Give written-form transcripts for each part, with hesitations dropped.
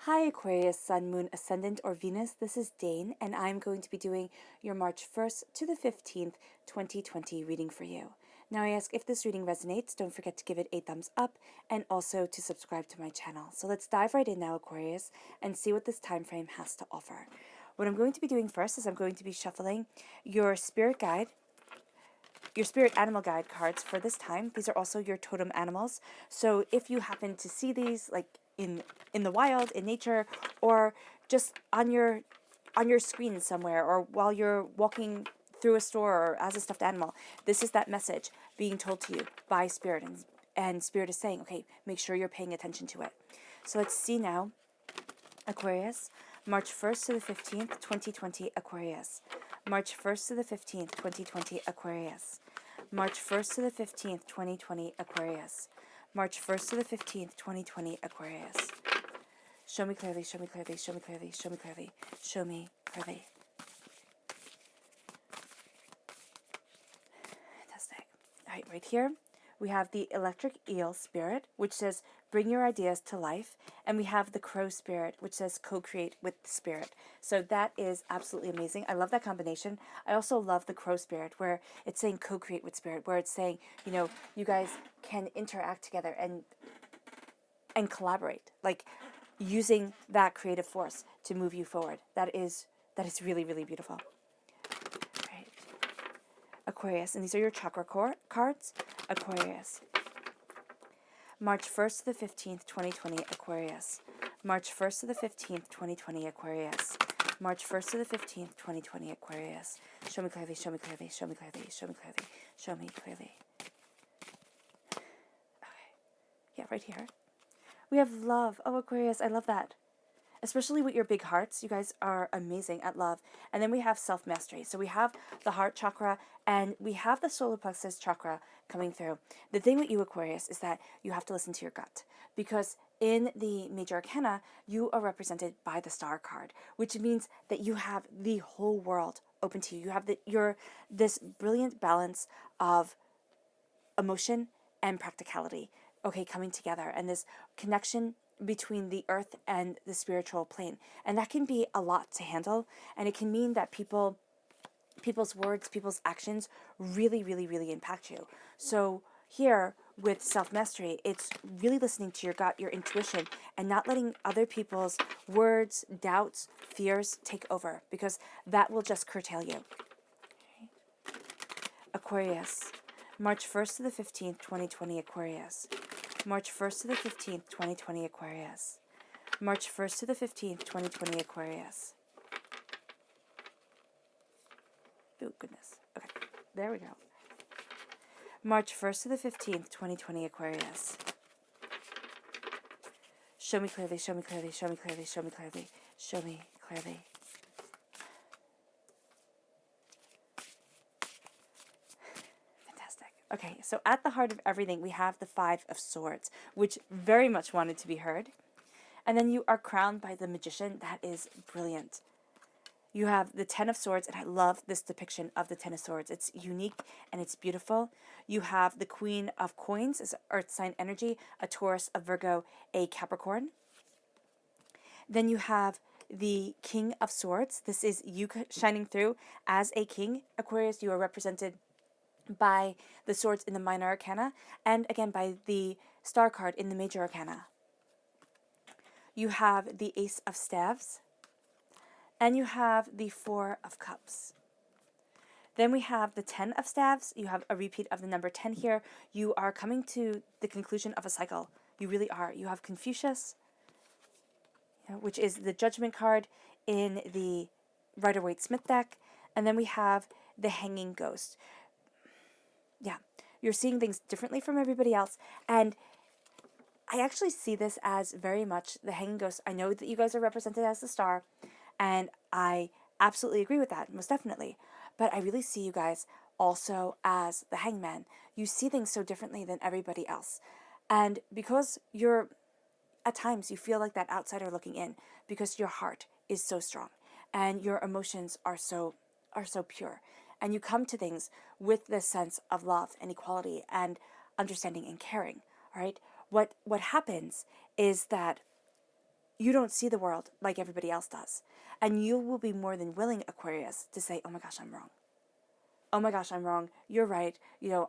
Hi Aquarius, Sun, Moon, Ascendant, or Venus. This is Dane, and I'm going to be doing your March 1st to the 15th, 2020 reading for you. Now, I ask if this reading resonates, don't forget to give it a thumbs up and also to subscribe to my channel. So let's dive right in now, Aquarius, and see what this time frame has to offer. What I'm going to be doing first is I'm going to be shuffling your spirit guide, your spirit animal guide cards for this time. These are also your totem animals. So if you happen to see these like in the wild, in nature, or just on your screen somewhere, or while you're walking through a store or as a stuffed animal, this is that message being told to you by spirit, and spirit is saying, okay, make sure you're paying attention to it. So let's see now, Aquarius, March 1st to the 15th, 2020, Aquarius. March 1st to the 15th, 2020, Aquarius. March 1st to the 15th, 2020, Aquarius. March 1st to the 15th, 2020, Aquarius. Show me clearly, show me clearly, show me clearly, show me clearly, show me clearly. Fantastic. All right, right here, we have the electric eel spirit, which says, bring your ideas to life. And we have the crow spirit, which says, co-create with the spirit. So that is absolutely amazing. I love that combination. I also love the crow spirit, where it's saying co-create with spirit, where it's saying, you know, you guys can interact together and collaborate, like using that creative force to move you forward. That is really, really beautiful. Right. Aquarius, and these are your chakra cards. Aquarius. March 1st to the 15th, 2020, Aquarius. March 1st to the 15th, 2020, Aquarius. March 1st to the 15th, 2020, Aquarius. Show me clearly, show me clearly, show me clearly, show me clearly, show me clearly. Okay. Yeah, right here. We have love. Oh, Aquarius, I love that. Especially with your big hearts. You guys are amazing at love. And then we have self-mastery. So we have the heart chakra and we have the solar plexus chakra coming through. The thing with you, Aquarius, is that you have to listen to your gut, because in the major arcana, you are represented by the star card, which means that you have the whole world open to you. You have this brilliant balance of emotion and practicality, okay, coming together, and this connection between the earth and the spiritual plane. And that can be a lot to handle, and it can mean that people's words, people's actions really, really, really impact you. So here with self-mastery, it's really listening to your gut, your intuition, and not letting other people's words, doubts, fears take over, because that will just curtail you. Okay. Aquarius, March 1st to the 15th, 2020, Aquarius. March 1st to the 15th, 2020, Aquarius. March 1st to the 15th, 2020, Aquarius. Oh, goodness. Okay, there we go. March 1st to the 15th, 2020, Aquarius. Show me clearly, show me clearly, show me clearly, show me clearly, show me clearly. Okay, so at the heart of everything, we have the Five of Swords, which very much wanted to be heard. And then you are crowned by the Magician. That is brilliant. You have the Ten of Swords, and I love this depiction of the Ten of Swords. It's unique and it's beautiful. You have the Queen of Coins, as Earth sign energy, a Taurus, a Virgo, a Capricorn. Then you have the King of Swords. This is you shining through as a king. Aquarius, you are represented by the swords in the minor arcana, and again by the star card in the major arcana. You have the Ace of Staves, and you have the Four of Cups. Then we have the 10 of Staves. You have a repeat of the number 10 here. You are coming to the conclusion of a cycle. You really are. You have Confucius, which is the Judgment card in the Rider-Waite-Smith deck, and then we have the Hanging Ghost. Yeah, you're seeing things differently from everybody else. And I actually see this as very much the Hanging Ghost. I know that you guys are represented as the star, and I absolutely agree with that, most definitely. But I really see you guys also as the Hangman. You see things so differently than everybody else. And because at times you feel like that outsider looking in, because your heart is so strong and your emotions are so pure. And you come to things with this sense of love and equality and understanding and caring, all right? What happens is that you don't see the world like everybody else does. And you will be more than willing, Aquarius, to say, oh my gosh, I'm wrong. Oh my gosh, I'm wrong. You're right.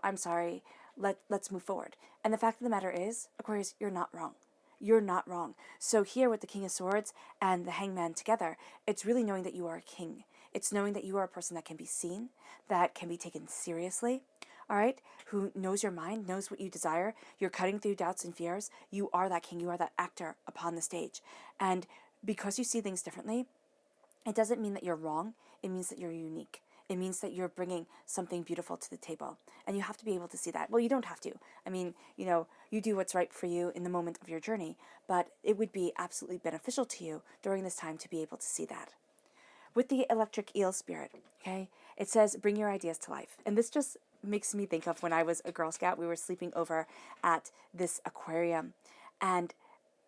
I'm sorry. Let's move forward. And the fact of the matter is, Aquarius, you're not wrong. You're not wrong. So here with the King of Swords and the Hangman together, it's really knowing that you are a king. It's knowing that you are a person that can be seen, that can be taken seriously, all right, who knows your mind, knows what you desire. You're cutting through doubts and fears. You are that king. You are that actor upon the stage. And because you see things differently, it doesn't mean that you're wrong. It means that you're unique. It means that you're bringing something beautiful to the table. And you have to be able to see that. Well, you don't have to. I mean, you do what's right for you in the moment of your journey, but it would be absolutely beneficial to you during this time to be able to see that. With the electric eel spirit, okay, it says, bring your ideas to life. And this just makes me think of when I was a Girl Scout. We were sleeping over at this aquarium, and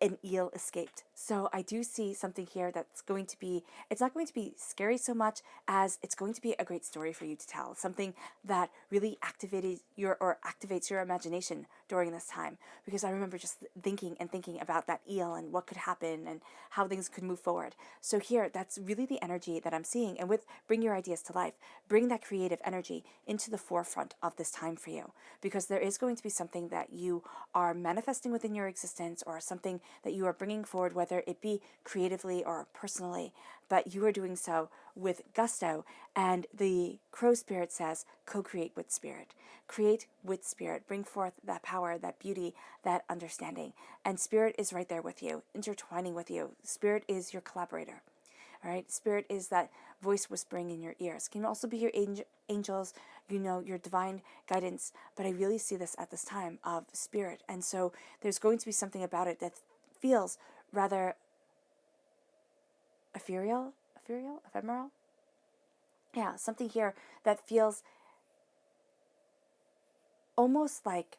an eel escaped. So I do see something here that's going to be, it's not going to be scary so much as it's going to be a great story for you to tell. Something that really activates your imagination during this time. Because I remember just thinking about that eel and what could happen and how things could move forward. So here, that's really the energy that I'm seeing. And with bring your ideas to life, bring that creative energy into the forefront of this time for you. Because there is going to be something that you are manifesting within your existence, or something that you are bringing forward, whether it be creatively or personally, but you are doing so with gusto. And the crow spirit says, co-create with spirit. Create with spirit. Bring forth that power, that beauty, that understanding. And spirit is right there with you, intertwining with you. Spirit is your collaborator. All right, spirit is that voice whispering in your ears. It can also be your angels, your divine guidance. But I really see this at this time of spirit. And so there's going to be something about it that feels rather ephemeral. Yeah, something here that feels almost like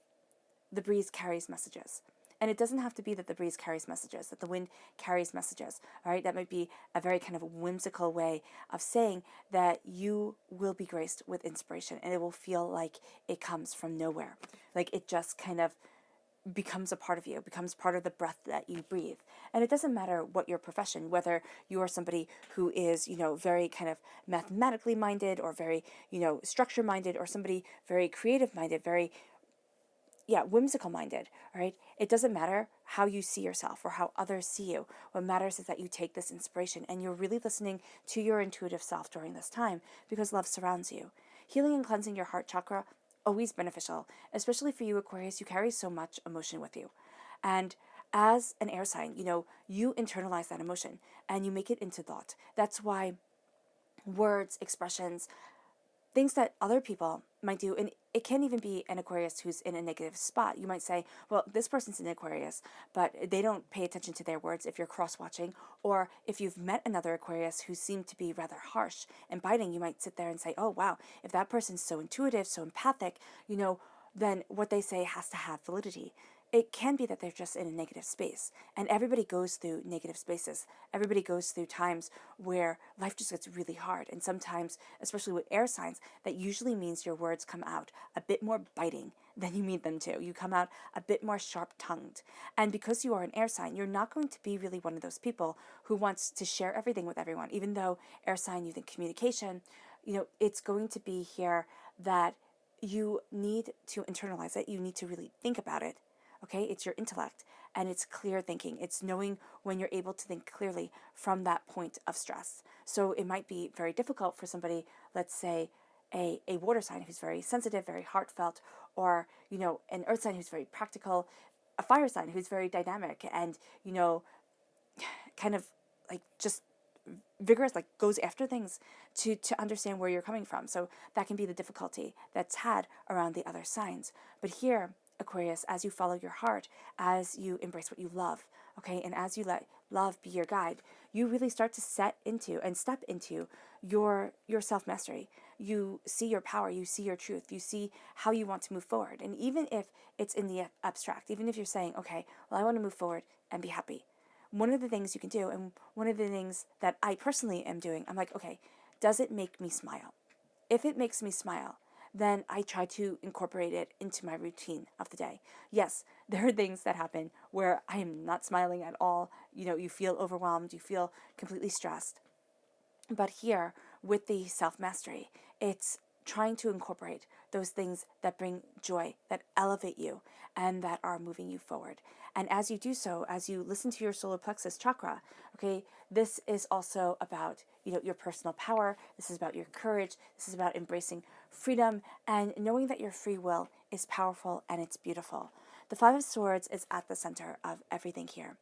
the breeze carries messages. And it doesn't have to be that the breeze carries messages, that the wind carries messages, all right? That might be a very kind of whimsical way of saying that you will be graced with inspiration, and it will feel like it comes from nowhere. Like it just kind of becomes a part of you, becomes part of the breath that you breathe. And it doesn't matter what your profession, whether you are somebody who is, very kind of mathematically minded, or very, structure minded, or somebody very creative minded, very whimsical minded, right? It doesn't matter how you see yourself or how others see you. What matters is that you take this inspiration and you're really listening to your intuitive self during this time, because love surrounds you. Healing and cleansing your heart chakra, always beneficial, especially for you, Aquarius. You carry so much emotion with you. And as an air sign, you internalize that emotion and you make it into thought. That's why words, expressions, things that other people might do, and it can't even be an Aquarius who's in a negative spot. You might say, well, this person's an Aquarius, but they don't pay attention to their words if you're cross-watching. Or if you've met another Aquarius who seemed to be rather harsh and biting, you might sit there and say, oh, wow, if that person's so intuitive, so empathic, then what they say has to have validity. It can be that they're just in a negative space. And everybody goes through negative spaces. Everybody goes through times where life just gets really hard. And sometimes, especially with air signs, that usually means your words come out a bit more biting than you mean them to. You come out a bit more sharp-tongued. And because you are an air sign, you're not going to be really one of those people who wants to share everything with everyone. Even though air sign, you think communication, it's going to be here that you need to internalize it. You need to really think about it. Okay, it's your intellect, and it's clear thinking. It's knowing when you're able to think clearly from that point of stress. So it might be very difficult for somebody, let's say a water sign who's very sensitive, very heartfelt, or, an earth sign who's very practical, a fire sign who's very dynamic and, kind of like just vigorous, like goes after things to understand where you're coming from. So that can be the difficulty that's had around the other signs. But here, Aquarius, as you follow your heart, as you embrace what you love, okay, and as you let love be your guide, you really start to step into your self-mastery. You see your power, you see your truth, you see how you want to move forward. And even if it's in the abstract, even if you're saying, okay, well, I want to move forward and be happy, one of the things you can do, and one of the things that I personally am doing, I'm like, okay, does it make me smile? If it makes me smile, then I try to incorporate it into my routine of the day. Yes, there are things that happen where I am not smiling at all. You feel overwhelmed, you feel completely stressed. But here, with the self mastery, it's trying to incorporate those things that bring joy, that elevate you, and that are moving you forward. And as you do so, as you listen to your solar plexus chakra, okay, this is also about, your personal power. This is about your courage. This is about embracing freedom and knowing that your free will is powerful and it's beautiful. The Five of Swords is at the center of everything here.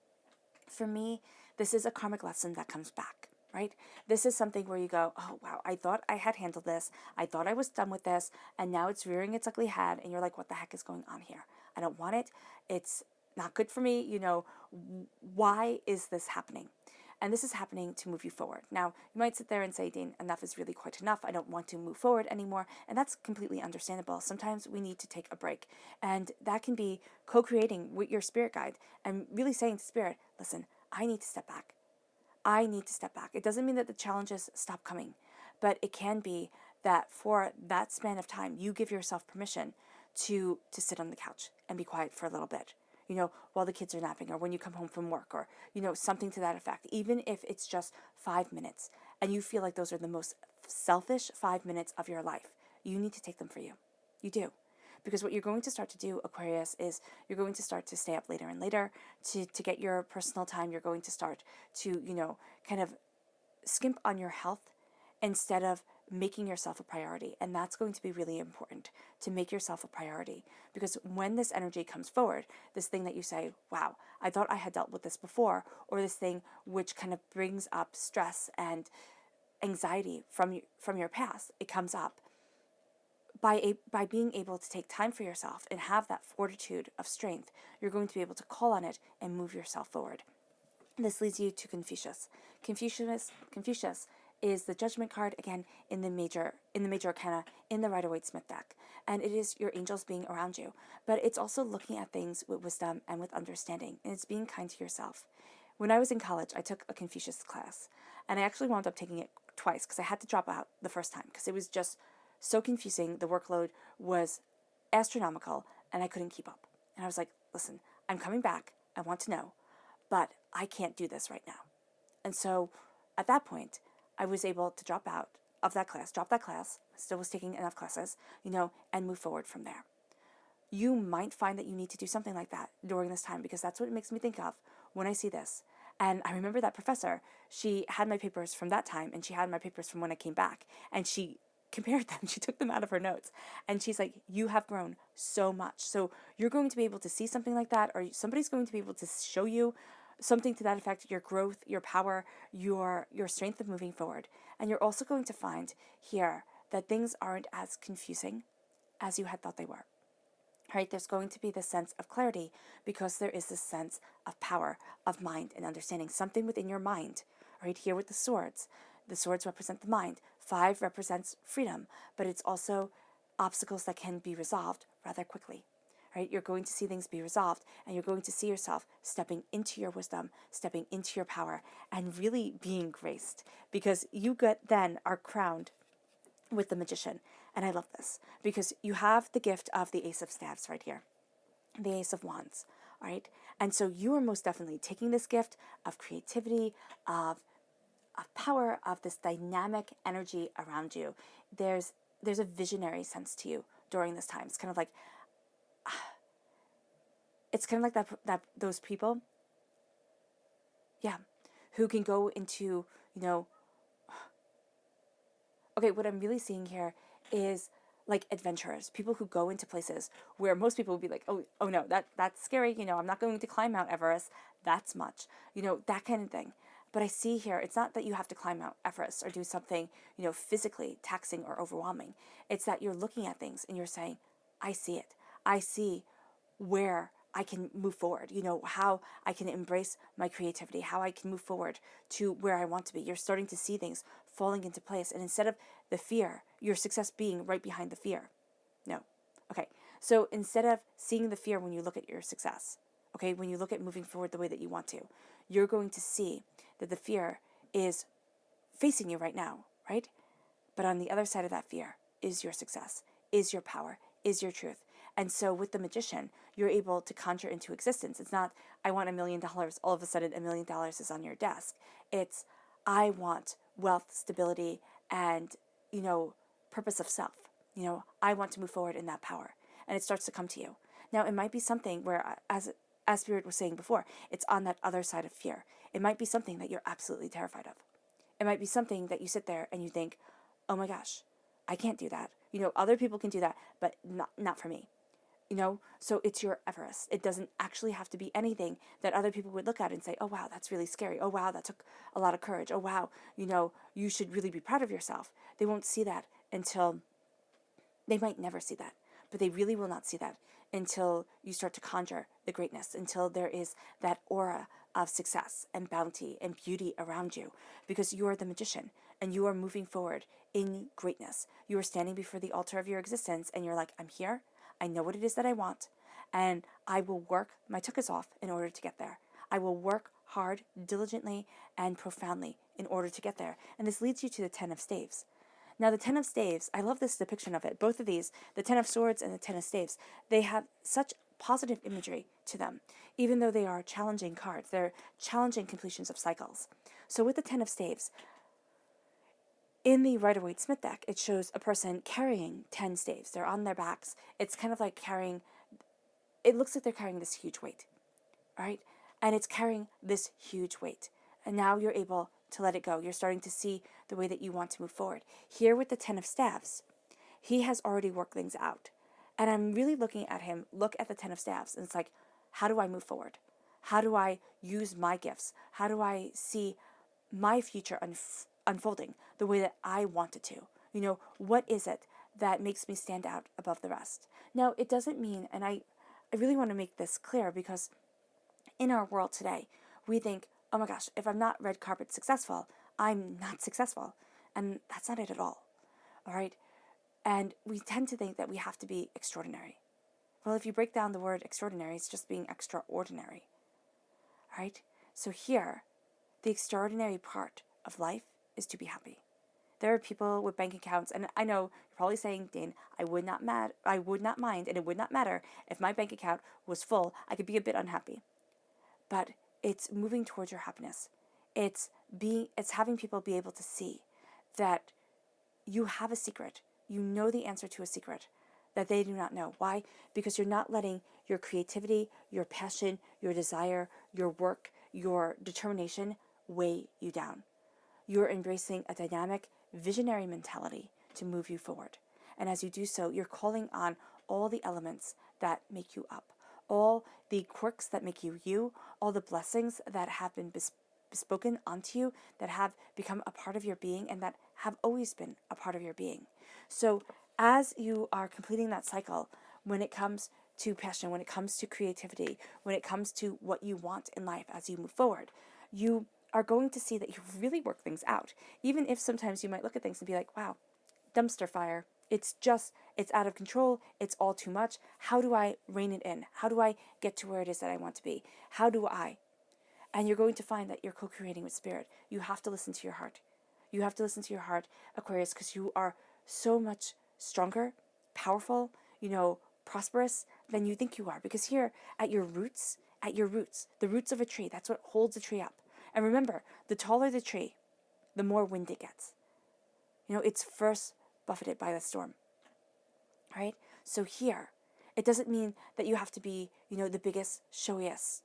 For me, this is a karmic lesson that comes back, right? This is something where you go, oh, wow, I thought I had handled this. I thought I was done with this. And now it's rearing its ugly head. And you're like, what the heck is going on here? I don't want it. It's not good for me. Why is this happening? And this is happening to move you forward. Now, you might sit there and say, Dane, enough is really quite enough. I don't want to move forward anymore. And that's completely understandable. Sometimes we need to take a break. And that can be co-creating with your spirit guide and really saying to spirit, listen, I need to step back. I need to step back. It doesn't mean that the challenges stop coming, but it can be that for that span of time, you give yourself permission to sit on the couch and be quiet for a little bit, while the kids are napping or when you come home from work or, something to that effect. Even if it's just 5 minutes and you feel like those are the most selfish 5 minutes of your life, you need to take them for you. You do. Because what you're going to start to do, Aquarius, is you're going to start to stay up later and later to get your personal time. You're going to start to, kind of skimp on your health instead of making yourself a priority. And that's going to be really important, to make yourself a priority. Because when this energy comes forward, this thing that you say, wow, I thought I had dealt with this before, or this thing which kind of brings up stress and anxiety from your past, it comes up. By being able to take time for yourself and have that fortitude of strength, you're going to be able to call on it and move yourself forward. This leads you to Confucius. Confucius is the Judgment card, again, in the major arcana in the Rider-Waite-Smith deck. And it is your angels being around you. But it's also looking at things with wisdom and with understanding. And it's being kind to yourself. When I was in college, I took a Confucius class. And I actually wound up taking it twice because I had to drop out the first time because it was just so confusing. The workload was astronomical and I couldn't keep up. And I was like, listen, I'm coming back. I want to know, but I can't do this right now. And so at that point, I was able to drop that class, still was taking enough classes, and move forward from there. You might find that you need to do something like that during this time because that's what it makes me think of when I see this. And I remember that professor, she had my papers from that time and she had my papers from when I came back, and she compared them. She took them out of her notes and she's like, you have grown so much. So you're going to be able to see something like that, or somebody's going to be able to show you something to that effect, your growth, your power, your strength of moving forward. And you're also going to find here that things aren't as confusing as you had thought they were. Right? There's going to be this sense of clarity because there is this sense of power, of mind and understanding, something within your mind. Right here with the swords. The swords represent the mind. 5 represents freedom, but it's also obstacles that can be resolved rather quickly. Right? You're going to see things be resolved, and you're going to see yourself stepping into your wisdom, stepping into your power, and really being graced, because you then are crowned with the Magician. And I love this because you have the gift of the Ace of Staves right here, the Ace of Wands. All right, and so you are most definitely taking this gift of creativity, of power, of this dynamic energy around you. There's a visionary sense to you during this time. It's kind of like that those people, yeah, who can go into, okay, what I'm really seeing here is like adventurers, people who go into places where most people would be like, oh no, that's scary, I'm not going to climb Mount Everest, that's much, that kind of thing. But I see here, it's not that you have to climb Mount Everest or do something, physically taxing or overwhelming. It's that you're looking at things and you're saying, I see it. I see where I can move forward, how I can embrace my creativity, how I can move forward to where I want to be. You're starting to see things falling into place. And instead of the fear, your success being right behind the fear. No. Okay. So instead of seeing the fear when you look at your success, okay, when you look at moving forward the way that you want to, you're going to see that the fear is facing you right now, right? But on the other side of that fear is your success, is your power, is your truth. And so with the magician, you're able to conjure into existence. It's not, I want $1 million, all of a sudden $1 million is on your desk. It's, I want wealth, stability, and, purpose of self. I want to move forward in that power. And it starts to come to you. Now, it might be something where, as Spirit was saying before, it's on that other side of fear. It might be something that you're absolutely terrified of. It might be something that you sit there and you think, oh my gosh, I can't do that. Other people can do that, but not for me. So it's your Everest. It doesn't actually have to be anything that other people would look at and say, oh wow, that's really scary. Oh wow, that took a lot of courage. Oh wow, you should really be proud of yourself. They won't see that until, they might never see that, but they really will not see that until you start to conjure the greatness, until there is that aura of success and bounty and beauty around you, because you are the magician and you are moving forward in greatness. You are standing before the altar of your existence and you're like, I'm here. I know what it is that I want, and I will work my tuchus off in order to get there. I will work hard, diligently, and profoundly in order to get there. And this leads you to the 10 of staves. Now, the 10 of staves, I love this depiction of it. Both of these, the 10 of swords and the 10 of staves, they have such positive imagery to them, even though they are challenging cards. They're challenging completions of cycles. So with the 10 of staves, in the Rider-Waite-Smith deck, it shows a person carrying 10 staves. They're on their backs. It's kind of like it looks like they're carrying this huge weight, right? And it's carrying this huge weight. And now you're able to let it go. You're starting to see the way that you want to move forward. Here with the 10 of staves, he has already worked things out. And I'm really looking at him, look at the 10 of staves, and it's like, how do I move forward? How do I use my gifts? How do I see my future unfolding the way that I want it to? What is it that makes me stand out above the rest? Now, it doesn't mean, and I really want to make this clear, because in our world today, we think, oh my gosh, if I'm not red carpet successful, I'm not successful. And that's not it at all. All right? And we tend to think that we have to be extraordinary. Well, if you break down the word extraordinary, it's just being extraordinary. All right? So here, the extraordinary part of life is to be happy. There are people with bank accounts, and I know you're probably saying, Dane, I would not mind, and it would not matter if my bank account was full. I could be a bit unhappy. But it's moving towards your happiness. It's having people be able to see that you have a secret. You know the answer to a secret that they do not know. Why? Because you're not letting your creativity, your passion, your desire, your work, your determination weigh you down. You're embracing a dynamic, visionary mentality to move you forward. And as you do so, you're calling on all the elements that make you up, all the quirks that make you you, all the blessings that have been bespoken onto you, that have become a part of your being and that have always been a part of your being. So as you are completing that cycle, when it comes to passion, when it comes to creativity, when it comes to what you want in life as you move forward, you are going to see that you really work things out. Even if sometimes you might look at things and be like, wow, dumpster fire. It's out of control. It's all too much. How do I rein it in? How do I get to where it is that I want to be? How do I? And you're going to find that you're co-creating with spirit. You have to listen to your heart. You have to listen to your heart, Aquarius, because you are so much stronger, powerful, prosperous than you think you are. Because here at your roots, the roots of a tree, that's what holds a tree up. And remember, the taller the tree, the more wind it gets. It's first buffeted by the storm. Right? So here, it doesn't mean that you have to be, the biggest, showiest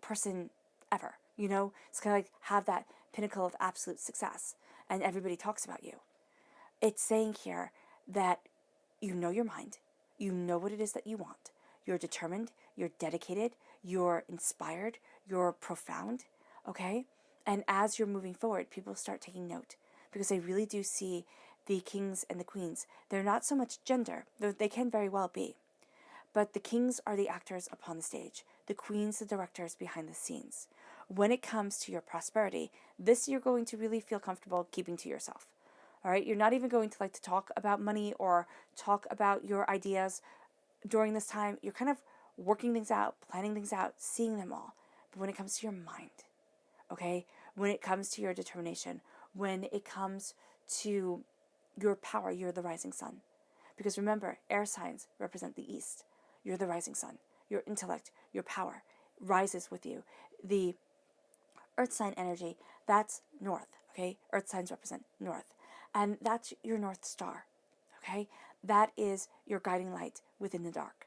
person ever. It's kind of like have that pinnacle of absolute success and everybody talks about you. It's saying here that you know your mind, you know what it is that you want, you're determined, you're dedicated, you're inspired, you're profound, okay? And as you're moving forward, people start taking note because they really do see the kings and the queens. They're not so much gender, though they can very well be. But the kings are the actors upon the stage, the queens the directors behind the scenes. When it comes to your prosperity, this you're going to really feel comfortable keeping to yourself. All right, you're not even going to like to talk about money or talk about your ideas during this time. You're kind of working things out, planning things out, seeing them all. But when it comes to your mind, okay, when it comes to your determination, when it comes to your power, you're the rising sun. Because remember, air signs represent the east. You're the rising sun. Your intellect, your power rises with you. The earth sign energy, that's north, okay? Earth signs represent north. And that's your north star, okay? That is your guiding light within the dark,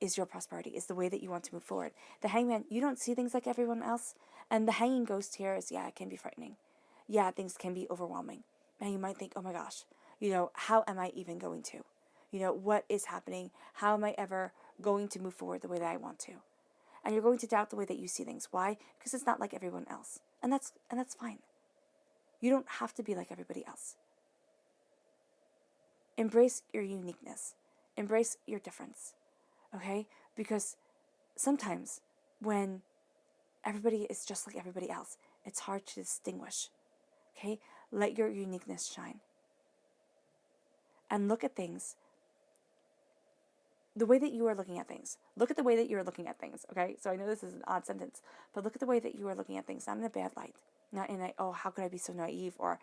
is your prosperity, is the way that you want to move forward. The hangman, you don't see things like everyone else. And the hanging ghost here is, yeah, it can be frightening. Yeah, things can be overwhelming. And you might think, oh my gosh, how am I even going to? What is happening? How am I ever going to move forward the way that I want to? And you're going to doubt the way that you see things. Why? Because it's not like everyone else. And that's fine. You don't have to be like everybody else. Embrace your uniqueness. Embrace your difference. Okay? Because sometimes when everybody is just like everybody else, it's hard to distinguish. Okay? Let your uniqueness shine. And look at things the way that you are looking at things. Look at the way that you are looking at things, okay? So I know this is an odd sentence, but look at the way that you are looking at things, not in a bad light. Not in a, oh, how could I be so naive? Or,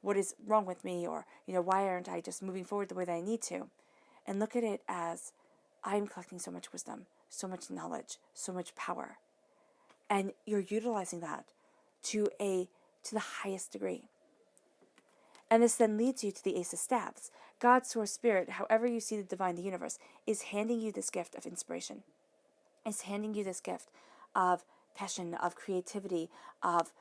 what is wrong with me? Or, why aren't I just moving forward the way that I need to? And look at it as, I'm collecting so much wisdom, so much knowledge, so much power. And you're utilizing that to the highest degree. And this then leads you to the Ace of Staves. God, Source, Spirit, however you see the divine, the universe, is handing you this gift of inspiration. Is handing you this gift of passion, of creativity, of,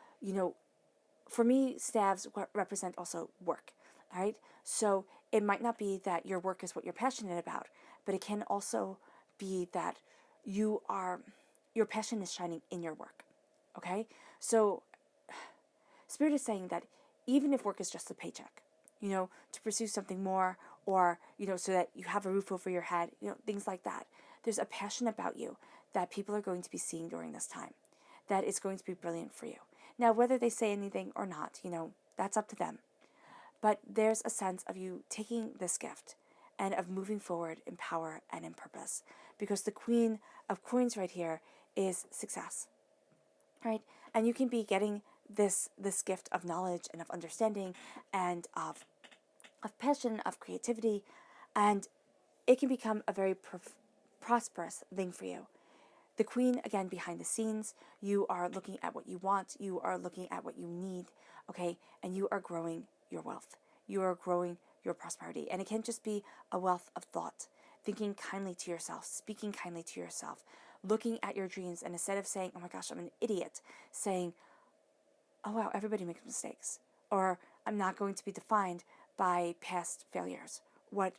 for me, staves represent also work, all right? So it might not be that your work is what you're passionate about, but it can also be that your passion is shining in your work, okay? So Spirit is saying that even if work is just a paycheck, to pursue something more, or, so that you have a roof over your head, things like that. There's a passion about you that people are going to be seeing during this time that is going to be brilliant for you. Now, whether they say anything or not, that's up to them. But there's a sense of you taking this gift and of moving forward in power and in purpose. Because the Queen of Coins right here is success, right? And you can be getting this gift of knowledge and of understanding and of passion, of creativity, and it can become a very prosperous thing for you. The Queen, again, behind the scenes, you are looking at what you want, you are looking at what you need, okay, and you are growing your wealth. You are growing your prosperity. And it can just be a wealth of thought, thinking kindly to yourself, speaking kindly to yourself, looking at your dreams, and instead of saying, oh my gosh, I'm an idiot, saying, oh wow, everybody makes mistakes. Or I'm not going to be defined by past failures. What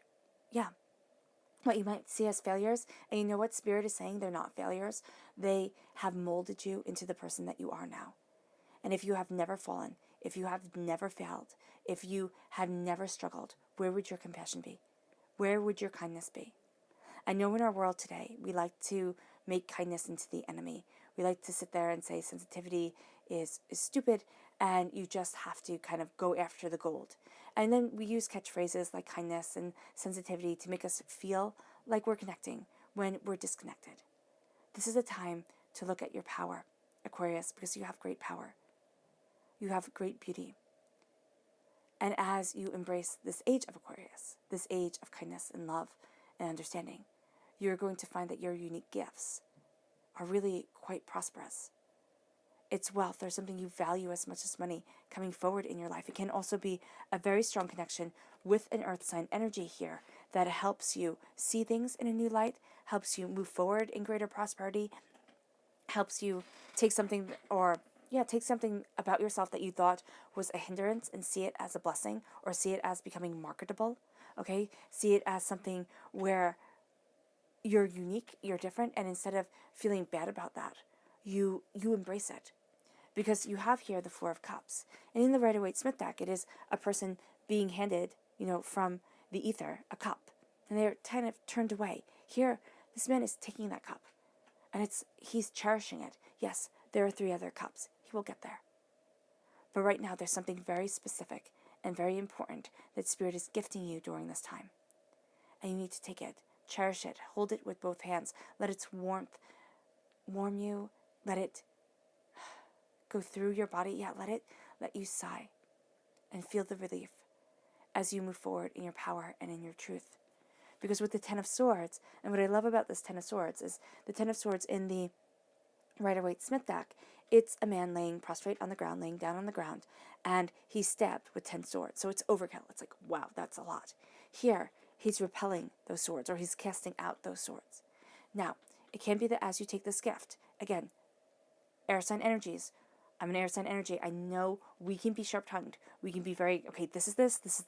you might see as failures, and you know what Spirit is saying, they're not failures. They have molded you into the person that you are now. And if you have never fallen, if you have never failed, if you have never struggled, where would your compassion be? Where would your kindness be? I know in our world today, we like to make kindness into the enemy. We like to sit there and say sensitivity is stupid, and you just have to kind of go after the gold. And then we use catchphrases like kindness and sensitivity to make us feel like we're connecting when we're disconnected. This is a time to look at your power, Aquarius, because you have great power. You have great beauty. And as you embrace this age of Aquarius, this age of kindness and love and understanding, you're going to find that your unique gifts are really quite prosperous. It's wealth or something you value as much as money coming forward in your life. It can also be a very strong connection with an earth sign energy here that helps you see things in a new light, helps you move forward in greater prosperity, helps you take something about yourself that you thought was a hindrance and see it as a blessing, or see it as becoming marketable, okay? See it as something where you're unique, you're different, and instead of feeling bad about that, you embrace it. Because you have here the Four of Cups. And in the Rider-Waite-Smith deck, it is a person being handed, from the ether, a cup. And they're kind of turned away. Here, this man is taking that cup. And he's cherishing it. Yes, there are 3 other cups. He will get there. But right now, there's something very specific and very important that Spirit is gifting you during this time. And you need to take it, cherish it, hold it with both hands. Let its warmth warm you. Let it go through your body. Yeah, let you sigh and feel the relief. as you move forward in your power and in your truth. Because with the Ten of Swords, and what I love about this Ten of Swords is the Ten of Swords in the Rider-Waite-Smith deck, it's a man laying prostrate on the ground, laying down on the ground, and he's stabbed with 10 swords. So it's overkill. It's like, wow, that's a lot. Here, he's repelling those swords, or he's casting out those swords. Now, it can be that as you take this gift, again, air sign energies. I'm an air sign energy. I know we can be sharp-tongued. We can be very, okay, this is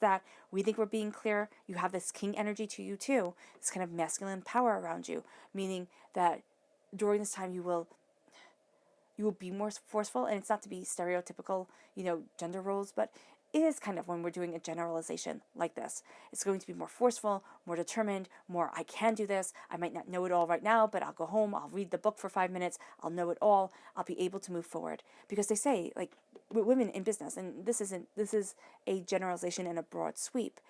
that. We think we're being clear. You have this king energy to you too. This kind of masculine power around you, meaning that during this time you will be more forceful, and it's not to be stereotypical, gender roles, but it is kind of when we're doing a generalization like this. It's going to be more forceful, more determined, more I can do this. I might not know it all right now, but I'll go home, I'll read the book for 5 minutes, I'll know it all, I'll be able to move forward. Because they say, like, women in business, and this is a generalization and a broad sweep,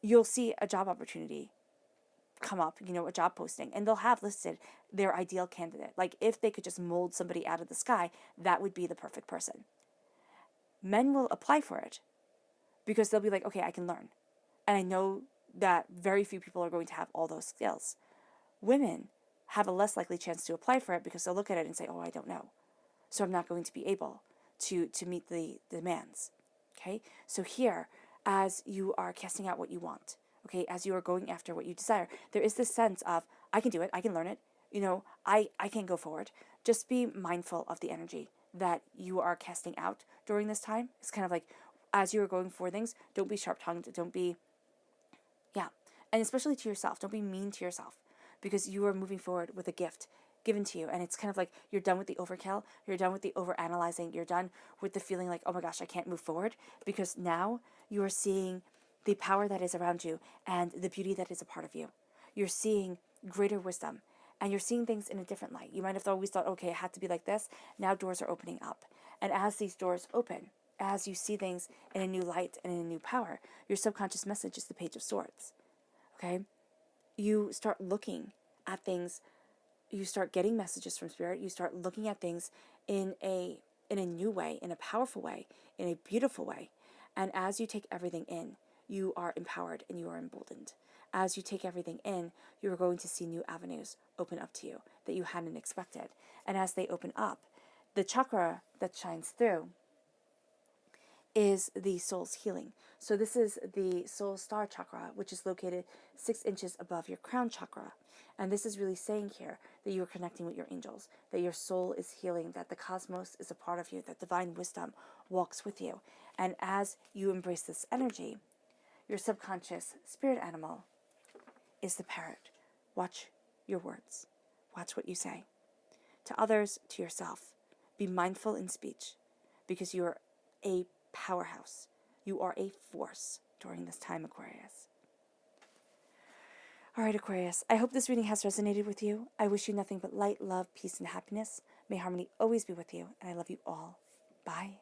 you'll see a job opportunity come up, a job posting, and they'll have listed their ideal candidate. Like, if they could just mold somebody out of the sky, that would be the perfect person. Men will apply for it because they'll be like, okay, I can learn. And I know that very few people are going to have all those skills. Women have a less likely chance to apply for it because they'll look at it and say, oh, I don't know. So I'm not going to be able to meet the demands. Okay? So here, as you are casting out what you want, okay, as you are going after what you desire, there is this sense of, I can do it, I can learn it, I can go forward. Just be mindful of the energy that you are casting out during this time. It's kind of like, as you are going for things, don't be sharp-tongued, don't be, and especially to yourself, don't be mean to yourself, because you are moving forward with a gift given to you, and it's kind of like you're done with the overkill, you're done with the overanalyzing, you're done with the feeling like, oh my gosh, I can't move forward, because now you are seeing the power that is around you and the beauty that is a part of you. You're seeing greater wisdom, and you're seeing things in a different light. You might have always thought, okay, it had to be like this. Now doors are opening up, and as these doors open, as you see things in a new light and in a new power, your subconscious message is the Page of Swords. Okay? You start looking at things, you start getting messages from Spirit, you start looking at things in a new way, in a powerful way, in a beautiful way. And as you take everything in, you are empowered and you are emboldened. As you take everything in, you are going to see new avenues open up to you that you hadn't expected. And as they open up, the chakra that shines through is the soul's healing. So this is the soul star chakra, which is located 6 inches above your crown chakra. And this is really saying here that you are connecting with your angels, that your soul is healing, that the cosmos is a part of you, that divine wisdom walks with you. And as you embrace this energy, your subconscious spirit animal is the parrot. Watch your words. Watch what you say. To others, to yourself. Be mindful in speech, because you are a powerhouse. You are a force during this time, Aquarius. All right, Aquarius, I hope this reading has resonated with you. I wish you nothing but light, love, peace, and happiness. May harmony always be with you, and I love you all. Bye.